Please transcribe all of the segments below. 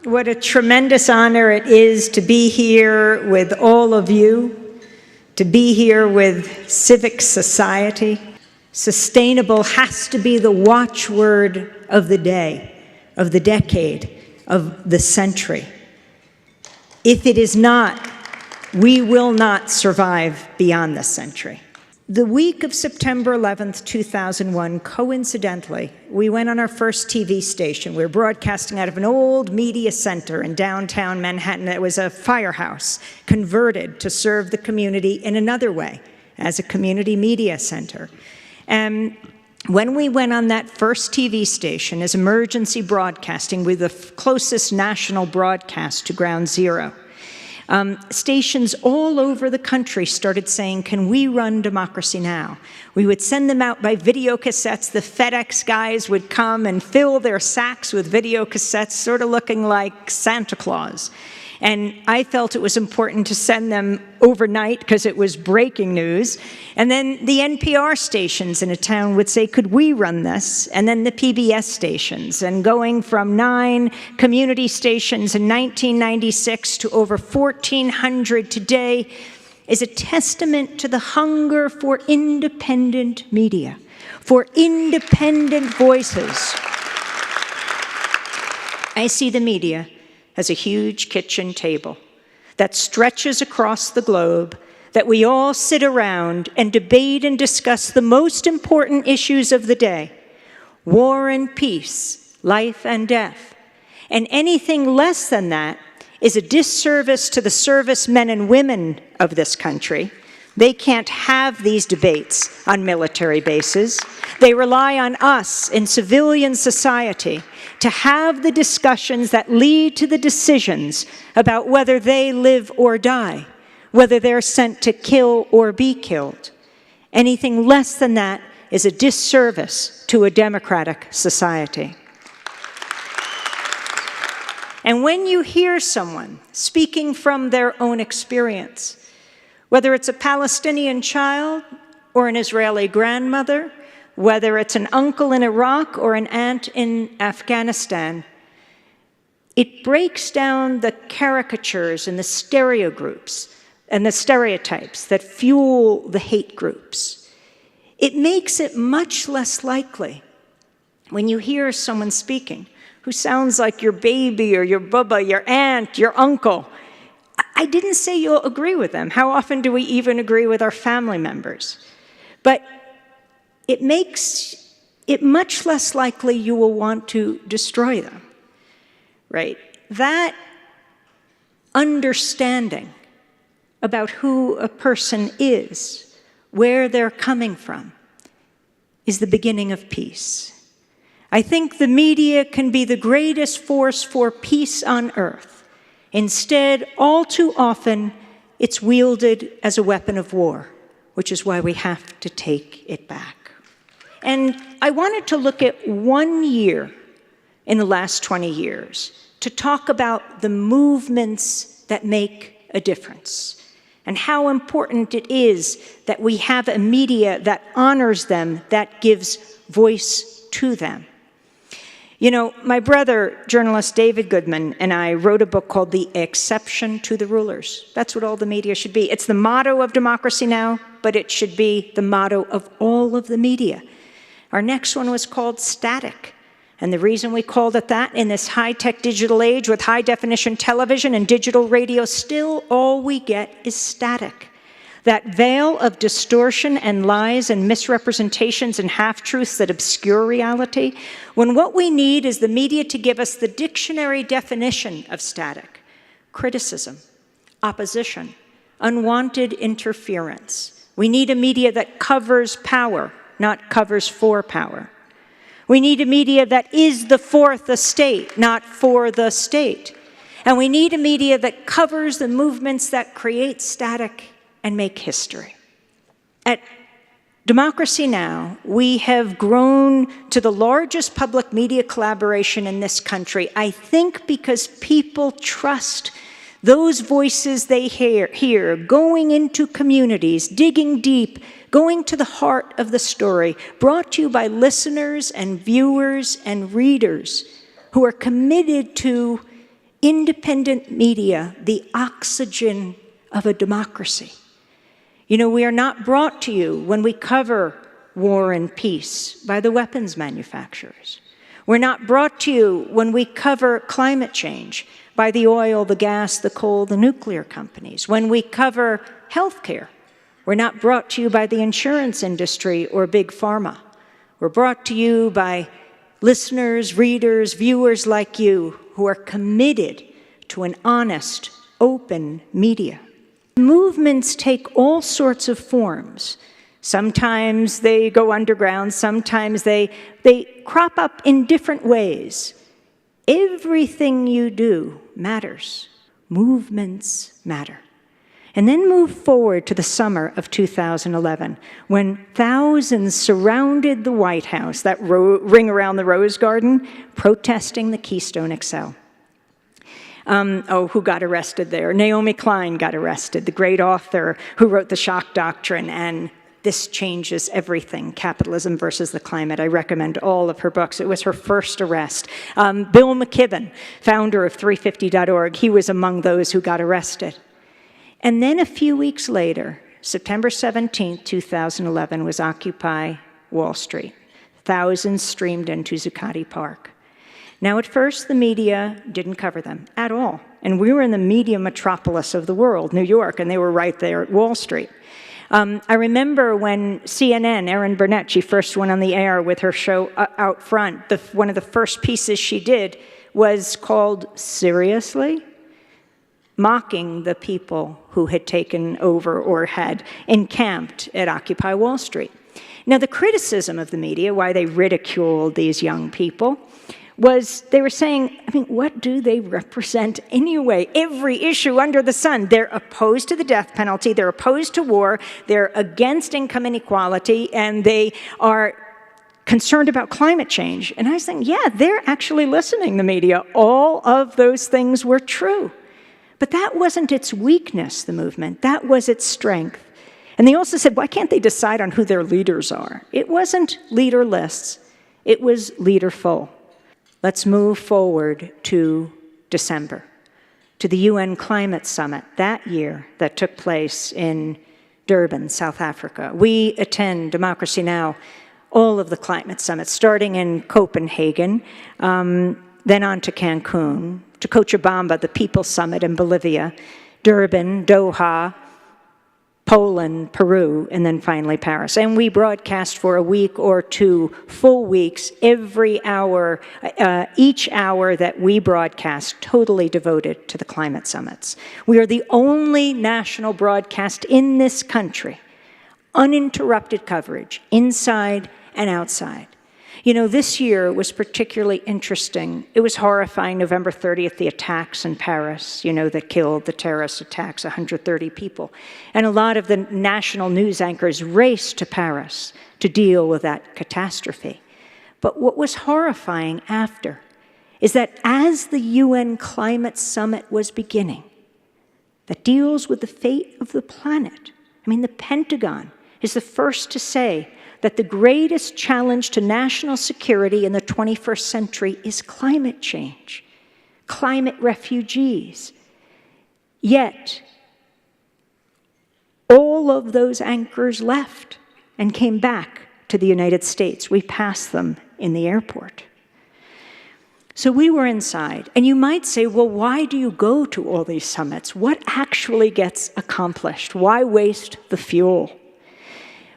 What a tremendous honor it is to be here with all of you, to be here with civic society. Sustainable has to be the watchword of the day, of the decade, of the century. If it is not, we will not survive beyond this century. The week of September 11th, 2001, coincidentally, we went on our first TV station. We were broadcasting out of an old media center in downtown Manhattan that was a firehouse, converted to serve the community in another way, as a community media center. And when we went on that first TV station as emergency broadcasting, with the closest national broadcast to Ground Zero, stations all over the country started saying, "Can we run Democracy Now?" We would send them out by video cassettes. The FedEx guys would come and fill their sacks with video cassettes, sort of looking like Santa Claus. And I felt it was important to send them overnight because it was breaking news. And then the NPR stations in a town would say, "Could we run this?" And then the PBS stations. And going from 9 community stations in 1996 to over 1,400 today is a testament to the hunger for independent media, for independent voices. I see the media as a huge kitchen table that stretches across the globe, that we all sit around and debate and discuss the most important issues of the day: war and peace, life and death. And anything less than that is a disservice to the servicemen and women of this country. They can't have these debates on military bases. They rely on us in civilian society to have the discussions that lead to the decisions about whether they live or die, whether they're sent to kill or be killed. Anything less than that is a disservice to a democratic society. And when you hear someone speaking from their own experience, whether it's a Palestinian child or an Israeli grandmother, whether it's an uncle in Iraq or an aunt in Afghanistan, it breaks down the caricatures and the stereogroups and the stereotypes that fuel the hate groups. It makes it much less likely when you hear someone speaking who sounds like your baby or your bubba, your aunt, your uncle. I didn't say you'll agree with them. How often do we even agree with our family members? But it makes it much less likely you will want to destroy them, right? That understanding about who a person is, where they're coming from, is the beginning of peace. I think the media can be the greatest force for peace on earth. Instead, all too often, it's wielded as a weapon of war, which is why we have to take it back. And I wanted to look at 1 year in the last 20 years to talk about the movements that make a difference and how important it is that we have a media that honors them, that gives voice to them. You know, my brother, journalist David Goodman, and I wrote a book called The Exception to the Rulers. That's what all the media should be. It's the motto of Democracy Now!, but it should be the motto of all of the media. Our next one was called Static. And the reason we called it that, in this high-tech digital age with high-definition television and digital radio, still all we get is static. That veil of distortion and lies and misrepresentations and half-truths that obscure reality, when what we need is the media to give us the dictionary definition of static: criticism, opposition, unwanted interference. We need a media that covers power, not covers for power. We need a media that is the fourth estate, not for the state. And we need a media that covers the movements that create static and make history. At Democracy Now!, we have grown to the largest public media collaboration in this country, I think because people trust those voices they hear going into communities, digging deep, going to the heart of the story, brought to you by listeners and viewers and readers who are committed to Independent media, the oxygen of a democracy. You know, we are not brought to you when we cover war and peace by the weapons manufacturers. We're not brought to you when we cover climate change by the oil, the gas, the coal, the nuclear companies. When we cover healthcare, we're not brought to you by the insurance industry or big pharma. We're brought to you by listeners, readers, viewers like you who are committed to an honest, open media. Movements take all sorts of forms. Sometimes they go underground, sometimes they crop up in different ways. Everything you do matters. Movements matter. And then move forward to the summer of 2011, when thousands surrounded the White House, that ring around the Rose Garden, protesting the Keystone XL. Who got arrested there? Naomi Klein got arrested, the great author who wrote The Shock Doctrine and This Changes Everything, Capitalism versus the Climate. I recommend all of her books. It was her first arrest. Bill McKibben, founder of 350.org, he was among those who got arrested. And then a few weeks later, September 17, 2011, was Occupy Wall Street. Thousands streamed into Zuccotti Park. Now, at first, the media didn't cover them at all. And we were in the media metropolis of the world, New York, and they were right there at Wall Street. I remember when CNN, Erin Burnett, she first went on the air with her show Out Front. One of the first pieces she did was called Seriously? Mocking the people who had taken over or had encamped at Occupy Wall Street. Now, the criticism of the media, why they ridiculed these young people, was they were saying, I mean, what do they represent anyway? Every issue under the sun. They're opposed to the death penalty, they're opposed to war, they're against income inequality, and they are concerned about climate change. And I was thinking, yeah, they're actually listening, the media. All of those things were true. But that wasn't its weakness, the movement. That was its strength. And they also said, why can't they decide on who their leaders are? It wasn't leaderless. It was leaderful. Let's move forward to December, to the UN Climate Summit that year that took place in Durban, South Africa. We attend Democracy Now! All of the climate summits, starting in Copenhagen, then on to Cancun, to Cochabamba, the People's Summit in Bolivia, Durban, Doha, Poland, Peru, and then finally Paris. And we broadcast for a week or two, full weeks, every hour, each hour that we broadcast, totally devoted to the climate summits. We are the only national broadcast in this country, uninterrupted coverage, inside and outside. You know, this year was particularly interesting. It was horrifying, November 30th, the attacks in Paris, you know, that killed, the terrorist attacks, 130 people. And a lot of the national news anchors raced to Paris to deal with that catastrophe. But what was horrifying after is that as the UN Climate Summit was beginning, that deals with the fate of the planet, I mean, the Pentagon is the first to say that the greatest challenge to national security in the 21st century is climate change, climate refugees. Yet, all of those anchors left and came back to the United States. We passed them in the airport. So we were inside, and you might say, well, why do you go to all these summits? What actually gets accomplished? Why waste the fuel?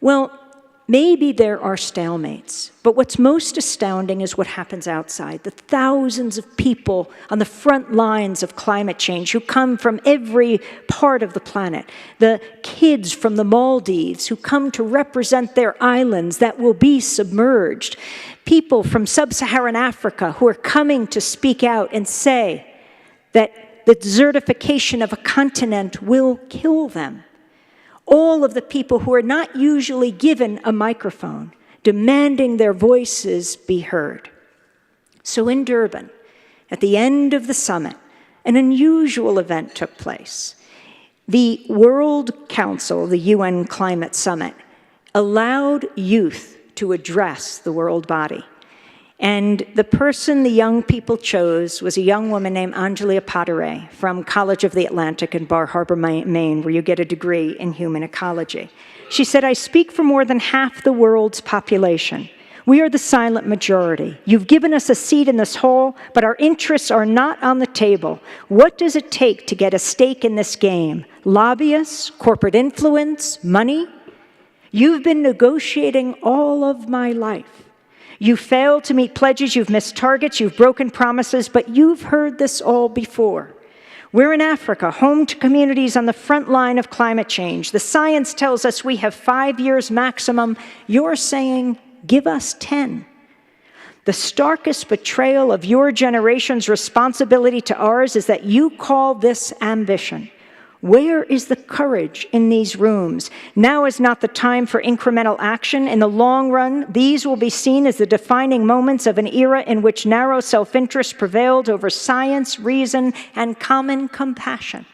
Well, maybe there are stalemates, but what's most astounding is what happens outside. The thousands of people on the front lines of climate change who come from every part of the planet. The kids from the Maldives who come to represent their islands that will be submerged. People from sub-Saharan Africa who are coming to speak out and say that the desertification of a continent will kill them. All of the people who are not usually given a microphone, demanding their voices be heard. So in Durban, at the end of the summit, an unusual event took place. The World Council, the UN Climate Summit, allowed youth to address the world body. And the person the young people chose was a young woman named Anjali Pottery from College of the Atlantic in Bar Harbor, Maine, where you get a degree in human ecology. She said, "I speak for more than half the world's population. We are the silent majority. You've given us a seat in this hall, but our interests are not on the table. What does it take to get a stake in this game? Lobbyists, corporate influence, money? You've been negotiating all of my life. You failed to meet pledges, you've missed targets, you've broken promises, but you've heard this all before. We're in Africa, home to communities on the front line of climate change. The science tells us we have 5 years maximum. You're saying, give us 10. The starkest betrayal of your generation's responsibility to ours is that you call this ambition. Where is the courage in these rooms? Now is not the time for incremental action. In the long run, these will be seen as the defining moments of an era in which narrow self-interest prevailed over science, reason, and common compassion."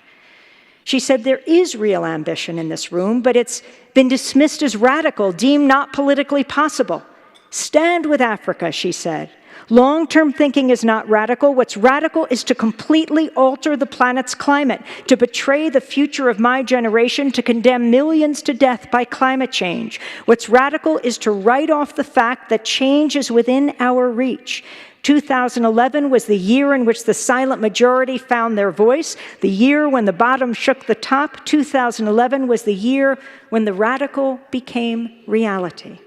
She said there is real ambition in this room, but it's been dismissed as radical, deemed not politically possible. Stand with Africa, she said. Long-term thinking is not radical. What's radical is to completely alter the planet's climate, to betray the future of my generation, to condemn millions to death by climate change. What's radical is to write off the fact that change is within our reach. 2011 was the year in which the silent majority found their voice, the year when the bottom shook the top. 2011 was the year when the radical became reality.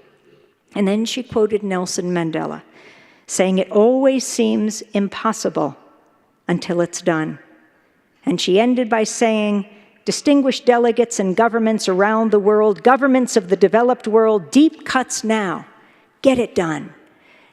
And then she quoted Nelson Mandela, saying it always seems impossible until it's done. And she ended by saying, distinguished delegates and governments around the world, governments of the developed world, deep cuts now, get it done.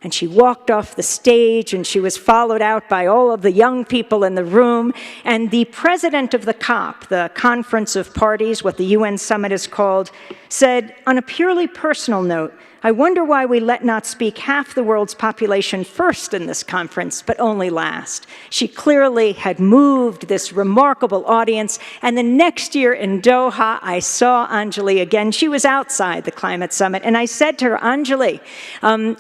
And she walked off the stage, and she was followed out by all of the young people in the room. And the president of the COP, the Conference of Parties, what the UN summit is called, said, on a purely personal note, I wonder why we let not speak half the world's population first in this conference, but only last. She clearly had moved this remarkable audience. And the next year in Doha, I saw Anjali again. She was outside the climate summit. And I said to her, Anjali,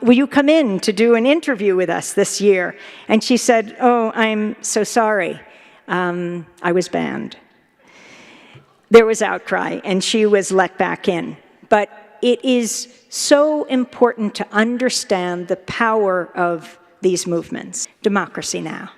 will you come in to do an interview with us this year? And she said, oh, I'm so sorry. I was banned. There was outcry, and she was let back in. But it is so important to understand the power of these movements. Democracy Now!